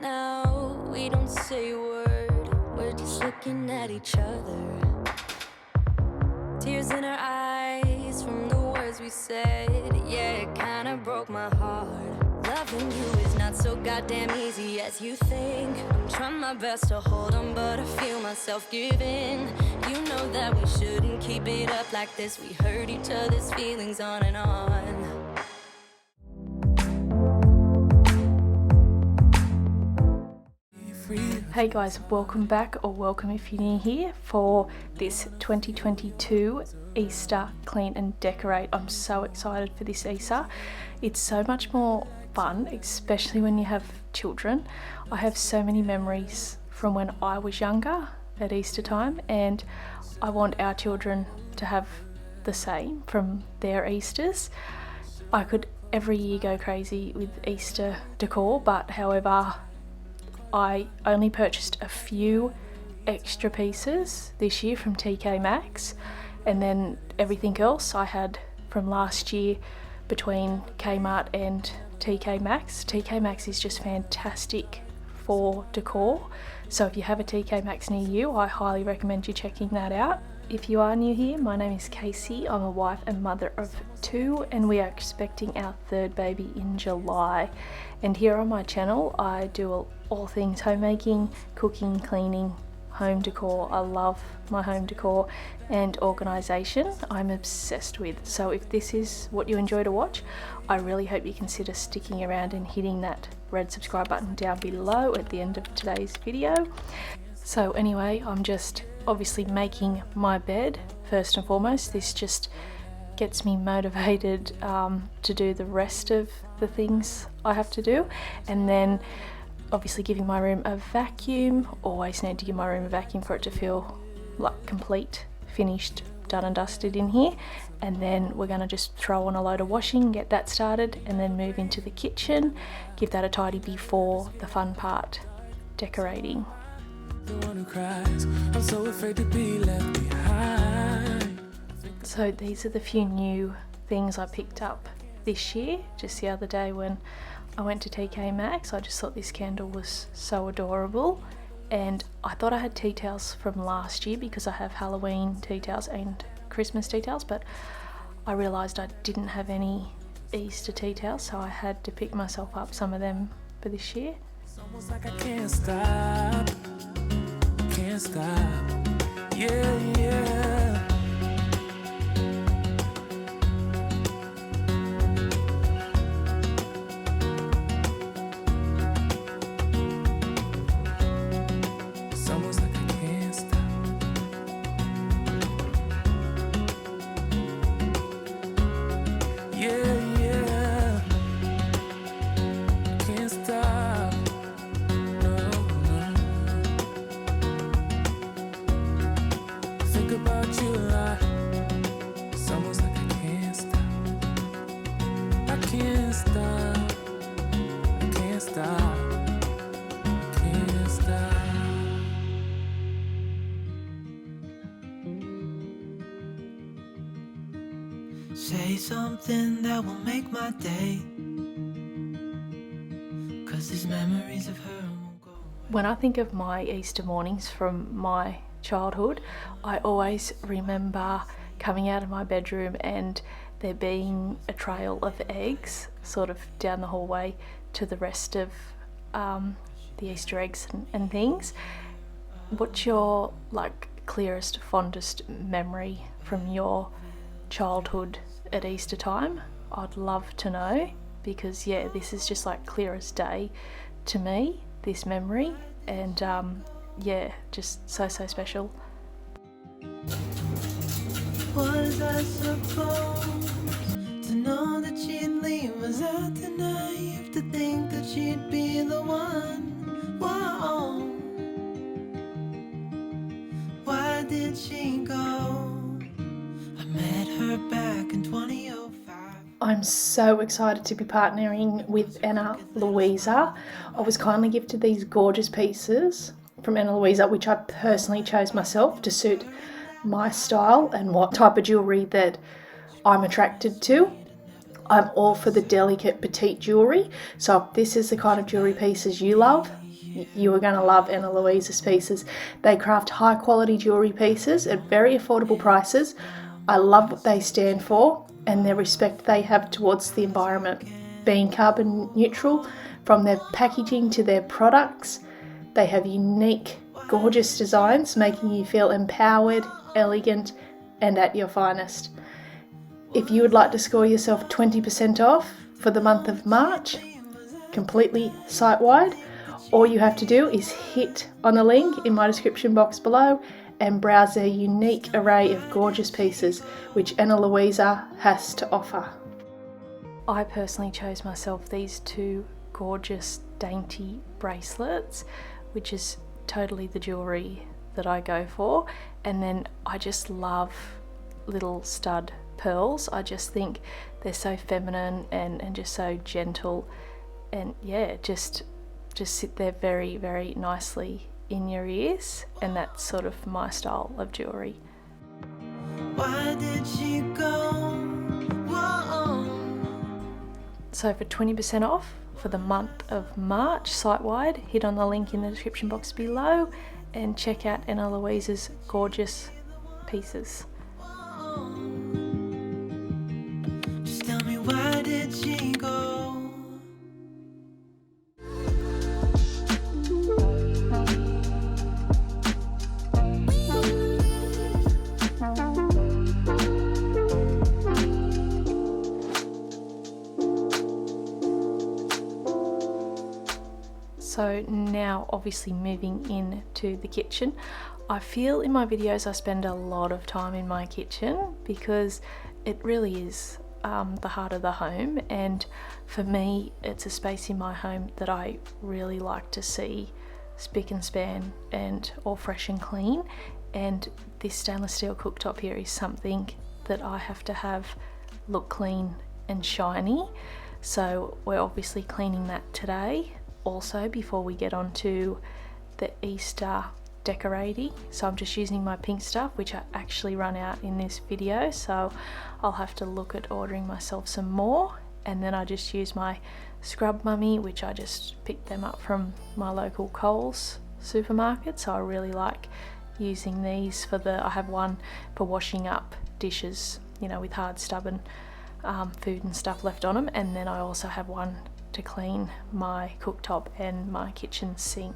now, we don't say a word, we're just looking at each other. Tears in our eyes from the words we said. Yeah, it kinda broke my heart. Loving you is not so goddamn easy as you think. I'm trying my best to hold on, but I feel myself giving. You know that we shouldn't keep it up like this. We hurt each other's feelings on and on. Hey guys, welcome back, or welcome if you're new here, for this 2022 Easter Clean and Decorate. I'm so excited for this Easter. It's so much more fun, especially when you have children. I have so many memories from when I was younger at Easter time, and I want our children to have the same from their Easters. I could every year go crazy with Easter decor, but however, I only purchased a few extra pieces this year from TK Maxx, and then everything else I had from last year between Kmart and TK Maxx. TK Maxx is just fantastic for decor, so if you have a TK Maxx near you, I highly recommend you checking that out. If you are new here, my name is Casey. I'm a wife and mother of 2, and we are expecting our 3rd baby in July. And here on my channel, I do all things homemaking, cooking, cleaning, home decor. I love my home decor and organisation. I'm obsessed with. So if this is what you enjoy to watch, I really hope you consider sticking around and hitting that red subscribe button down below at the end of today's video. So anyway, I'm just obviously making my bed first and foremost. This just gets me motivated to do the rest of the things I have to do, and then obviously giving my room a vacuum. Always need to give my room a vacuum for it to feel like complete, finished, done and dusted in here. And then we're going to just throw on a load of washing, get that started, and then move into the kitchen, give that a tidy before the fun part, decorating. The one who cries, I'm so afraid to be left behind. So these are the few new things I picked up this year. Just the other day when I went to TK Maxx, I just thought this candle was so adorable, and I thought I had tea towels from last year because I have Halloween tea towels and Christmas tea towels, but I realised I didn't have any Easter tea towels, so I had to pick myself up some of them for this year. It's almost like I can't stop, can't stop, yeah. It's almost like I can't stop. Yeah. Can't stop. No. Think about you a lot. It's almost like I can't stop. I can't stop. I can't stop. Can't stop. Say something that will make my day, 'cause these memories of her won't go away. When I think of my Easter mornings from my childhood, I always remember coming out of my bedroom and there being a trail of eggs sort of down the hallway to the rest of the Easter eggs and things. What's your clearest, fondest memory from your childhood at Easter time? I'd love to know, because this is just clear as day to me, this memory, and just so special. Was I supposed to know that she'd leave us out tonight, to think that she'd be the one? Whoa. Why did she go? I met her back in 2005. I'm so excited to be partnering with Anna Louisa. I was kindly gifted these gorgeous pieces from Anna Louisa, which I personally chose myself to suit my style and what type of jewellery that I'm attracted to. I'm all for the delicate petite jewellery, so if this is the kind of jewellery pieces you love, you are going to love Anna Louise's pieces. They craft high quality jewellery pieces at very affordable prices. I love what they stand for and the respect they have towards the environment. Being carbon neutral from their packaging to their products, they have unique, gorgeous designs making you feel empowered, elegant and at your finest. If you would like to score yourself 20% off for the month of March, completely site-wide, all you have to do is hit on the link in my description box below and browse their unique array of gorgeous pieces which Anna Louisa has to offer. I personally chose myself these two gorgeous dainty bracelets, which is totally the jewellery that I go for, and then I just love little stud pearls. I just think they're so feminine and just so gentle, and yeah, just sit there very, very nicely in your ears, and that's sort of my style of jewellery. Why did she go? Whoa. So for 20% off for the month of March site-wide, hit on the link in the description box below and check out Anna Louise's gorgeous pieces. Just tell me, why did she go? So now obviously moving into the kitchen. I feel in my videos I spend a lot of time in my kitchen because it really is the heart of the home, and for me it's a space in my home that I really like to see spick and span and all fresh and clean, and this stainless steel cooktop here is something that I have to have look clean and shiny. So we're obviously cleaning that today also before we get on to the Easter decorating. So I'm just using my pink stuff, which I actually run out in this video, so I'll have to look at ordering myself some more. And then I just use my scrub mummy, which I just picked them up from my local Coles supermarket, so I really like using these for I have one for washing up dishes, you know, with hard stubborn food and stuff left on them, and then I also have one to clean my cooktop and my kitchen sink.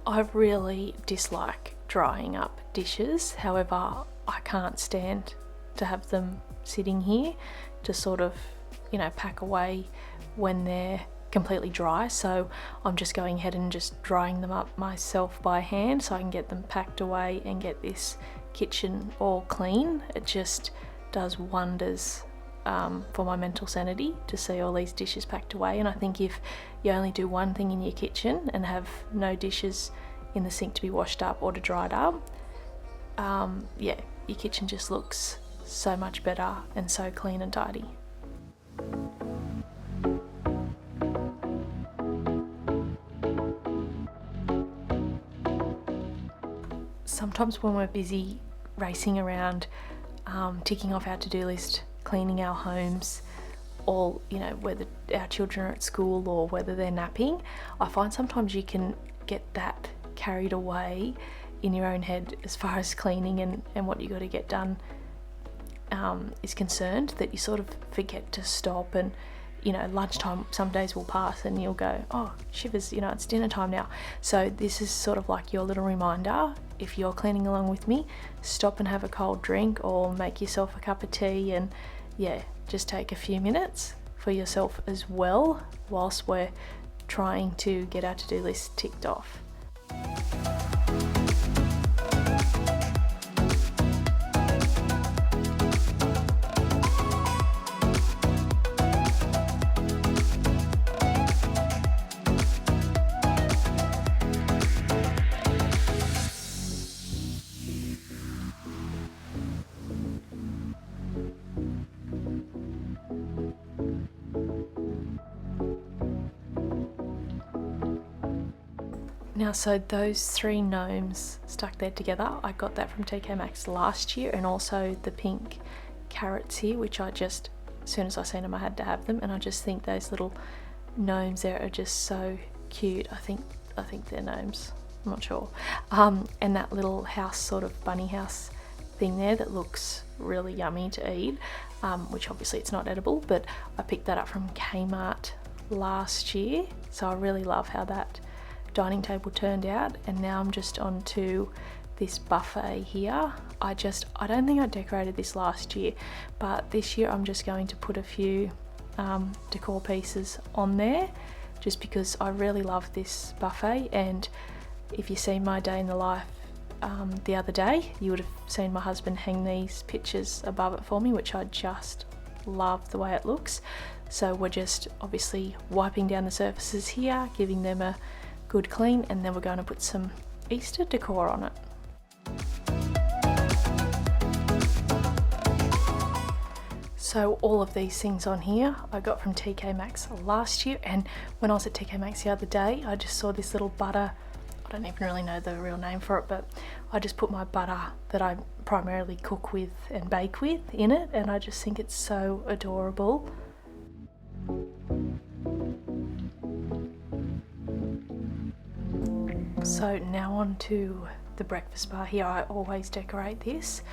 I really dislike drying up dishes. However, I can't stand to have them sitting here to sort of, you know, pack away when they're completely dry. So I'm just going ahead and just drying them up myself by hand so I can get them packed away and get this kitchen all clean. It just does wonders for my mental sanity to see all these dishes packed away. And I think if you only do one thing in your kitchen and have no dishes in the sink to be washed up or to dried up, yeah, your kitchen just looks so much better and so clean and tidy. Sometimes when we're busy racing around, ticking off our to-do list, cleaning our homes, or, you know, whether our children are at school or whether they're napping, I find sometimes you can get that carried away in your own head as far as cleaning and what you got to get done is concerned, that you sort of forget to stop. And, you know, lunchtime some days will pass and you'll go, oh shivers, you know, it's dinner time now. So this is sort of like your little reminder. If you're cleaning along with me, stop and have a cold drink or make yourself a cup of tea, and yeah, just take a few minutes for yourself as well whilst we're trying to get our to-do list ticked off. Now, so those three gnomes stuck there together, I got that from TK Maxx last year, and also the pink carrots here, which I just, as soon as I seen them, I had to have them, and I just think those little gnomes there are just so cute. I think they're gnomes, I'm not sure. And that little house, sort of bunny house thing there that looks really yummy to eat, which obviously it's not edible, but I picked that up from Kmart last year, so I really love how that dining table turned out. And now I'm just on to this buffet here. I don't think I decorated this last year, but this year I'm just going to put a few decor pieces on there just because I really love this buffet. And if you see my day in the life the other day, you would have seen my husband hang these pictures above it for me, which I just love the way it looks. So we're just obviously wiping down the surfaces here, giving them a good clean, and then we're going to put some Easter decor on it. So all of these things on here I got from TK Maxx last year, and when I was at TK Maxx the other day, I just saw this little butter, I don't even really know the real name for it, but I just put my butter that I primarily cook with and bake with in it, and I just think it's so adorable. So now on to the breakfast bar here. I always decorate this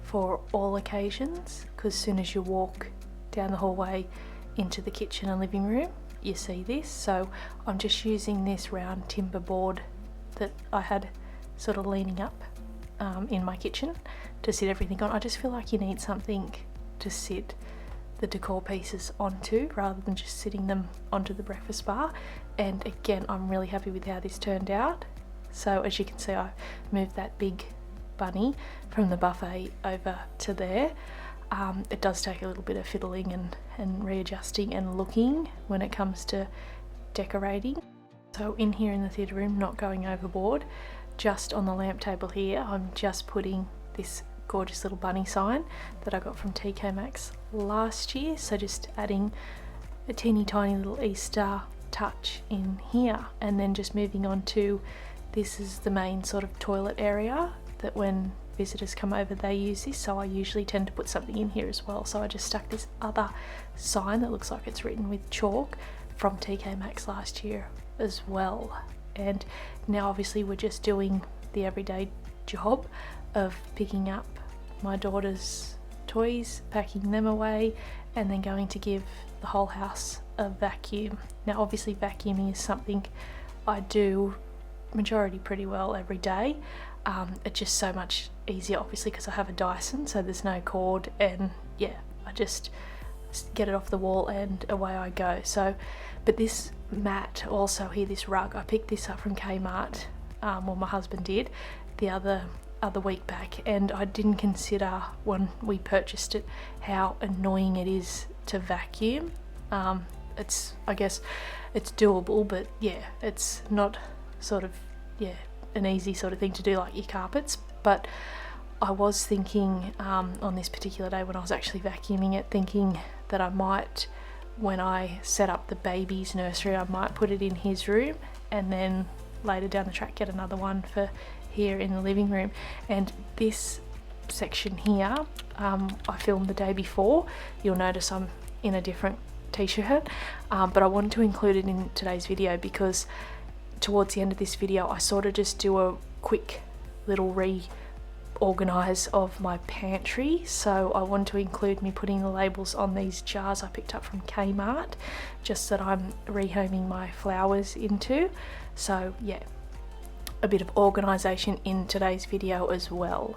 for all occasions, because as soon as you walk down the hallway into the kitchen and living room, you see this. So I'm just using this round timber board that I had sort of leaning up in my kitchen to sit everything on. I just feel like you need something to sit the decor pieces onto rather than just sitting them onto the breakfast bar. And again, I'm really happy with how this turned out. So as you can see, I moved that big bunny from the buffet over to there. It does take a little bit of fiddling and readjusting and looking when it comes to decorating. So in here in the theatre room, not going overboard, just on the lamp table here, I'm just putting this gorgeous little bunny sign that I got from TK Maxx last year. So just adding a teeny tiny little Easter touch in here, and then just moving on to, this is the main sort of toilet area that when visitors come over they use this, so I usually tend to put something in here as well. So I just stuck this other sign that looks like it's written with chalk from TK Maxx last year as well. And now obviously we're just doing the everyday job of picking up my daughter's toys, packing them away, and then going to give the whole house a vacuum. Now obviously vacuuming is something I do majority pretty well every day, it's just so much easier, obviously, because I have a Dyson, so there's no cord, and yeah, I just get it off the wall and away I go. So, but this mat also here, this rug, I picked this up from Kmart, well, my husband did, the other week back, and I didn't consider when we purchased it how annoying it is to vacuum. I guess it's doable, but yeah, it's not sort of, yeah, an easy sort of thing to do like your carpets. But I was thinking on this particular day when I was actually vacuuming it, thinking that I might, when I set up the baby's nursery, I might put it in his room, and then later down the track get another one for here in the living room. And this section here, I filmed the day before. You'll notice I'm in a different t-shirt, but I wanted to include it in today's video because towards the end of this video I sort of just do a quick little reorganize of my pantry. So I want to include me putting the labels on these jars I picked up from Kmart, just that I'm rehoming my flowers into. So yeah, a bit of organisation in today's video as well.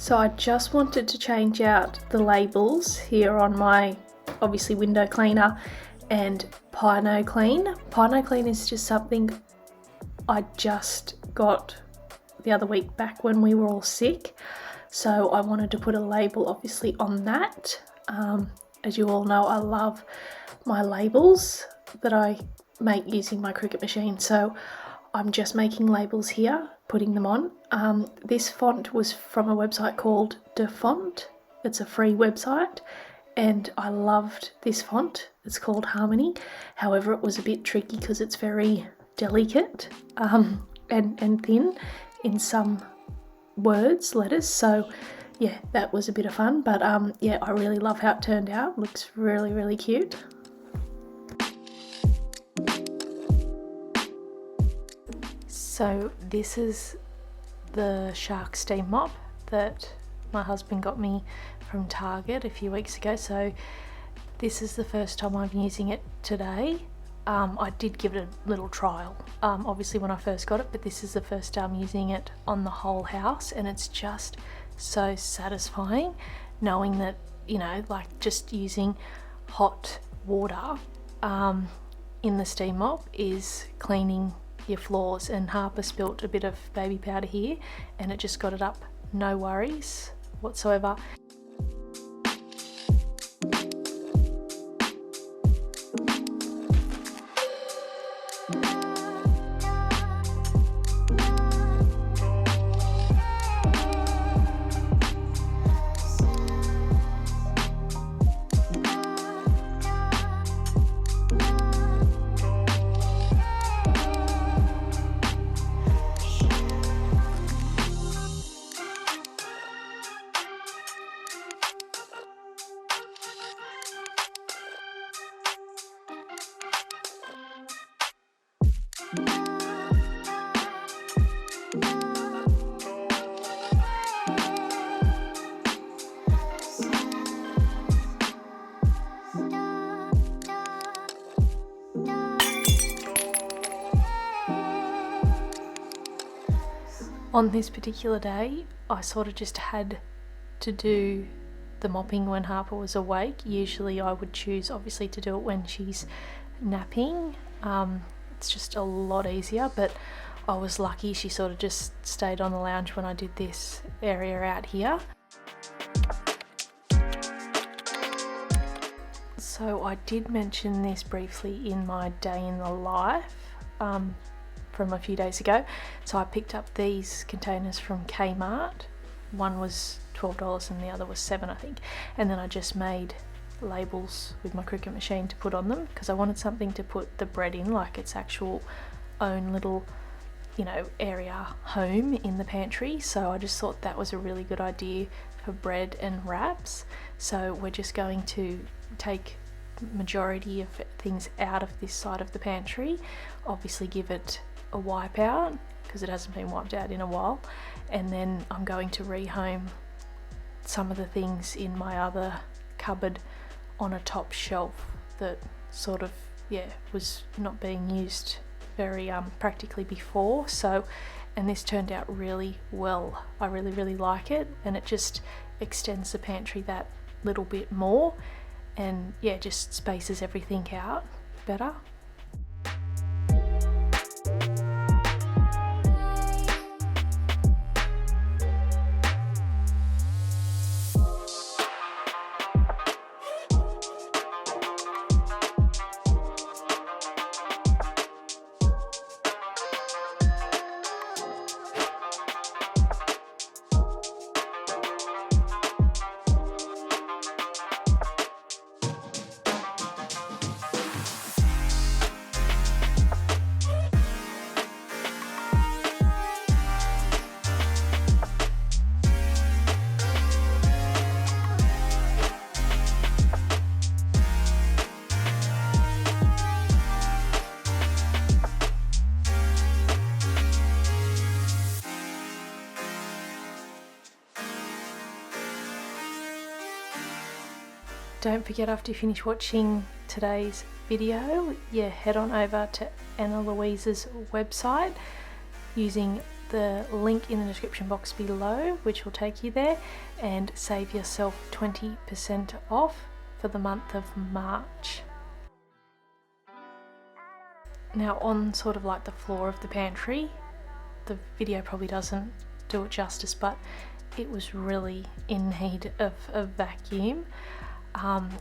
So I just wanted to change out the labels here on my, obviously, window cleaner and Pino Clean. Pino Clean is just something I just got the other week back when we were all sick. So I wanted to put a label obviously on that. As you all know, I love my labels that I make using my Cricut machine. So I'm just making labels here, putting them on. This font was from a website called DeFont. It's a free website and I loved this font. It's called Harmony. However, it was a bit tricky because it's very delicate and thin in some words, letters. So yeah, that was a bit of fun. But yeah, I really love how it turned out. Looks really, really cute. So this is the shark steam mop that my husband got me from Target a few weeks ago. So this is the first time I'm using it today. I did give it a little trial, obviously when I first got it, but this is the first time using it on the whole house, and it's just so satisfying knowing that, you know, like just using hot water in the steam mop is cleaning your floors. And Harper spilt a bit of baby powder here and it just got it up, no worries whatsoever. On this particular day, I sort of just had to do the mopping when Harper was awake. Usually I would choose obviously to do it when she's napping. It's just a lot easier, but I was lucky she sort of just stayed on the lounge when I did this area out here. So I did mention this briefly in my day in the life from a few days ago. So I picked up these containers from Kmart. One was $12 and the other was $7, I think. And then I just made labels with my Cricut machine to put on them because I wanted something to put the bread in, like its actual own little, you know, area home in the pantry. So I just thought that was a really good idea for bread and wraps. So we're just going to take majority of things out of this side of the pantry, obviously give it a wipe out because it hasn't been wiped out in a while, and then I'm going to rehome some of the things in my other cupboard on a top shelf that sort of was not being used very practically before. So, and this turned out really well. I really like it, and it just extends the pantry that little bit more, and just spaces everything out better. Don't forget, after you finish watching today's video, head on over to Anna Louise's website using the link in the description box below, which will take you there, and save yourself 20% off for the month of March. Now, on sort of like the floor of the pantry, the video probably doesn't do it justice, but it was really in need of a vacuum.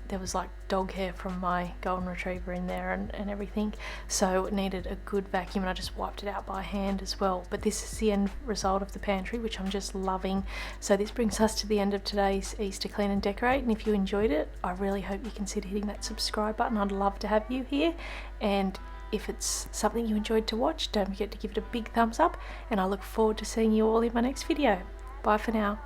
There was like dog hair from my golden retriever in there and everything, so it needed a good vacuum, and I just wiped it out by hand as well. But this is the end result of the pantry, which I'm just loving. So this brings us to the end of today's Easter Clean and Decorate, and if you enjoyed it, I really hope you consider hitting that subscribe button. I'd love to have you here, and if it's something you enjoyed to watch, don't forget to give it a big thumbs up, and I look forward to seeing you all in my next video. Bye for now.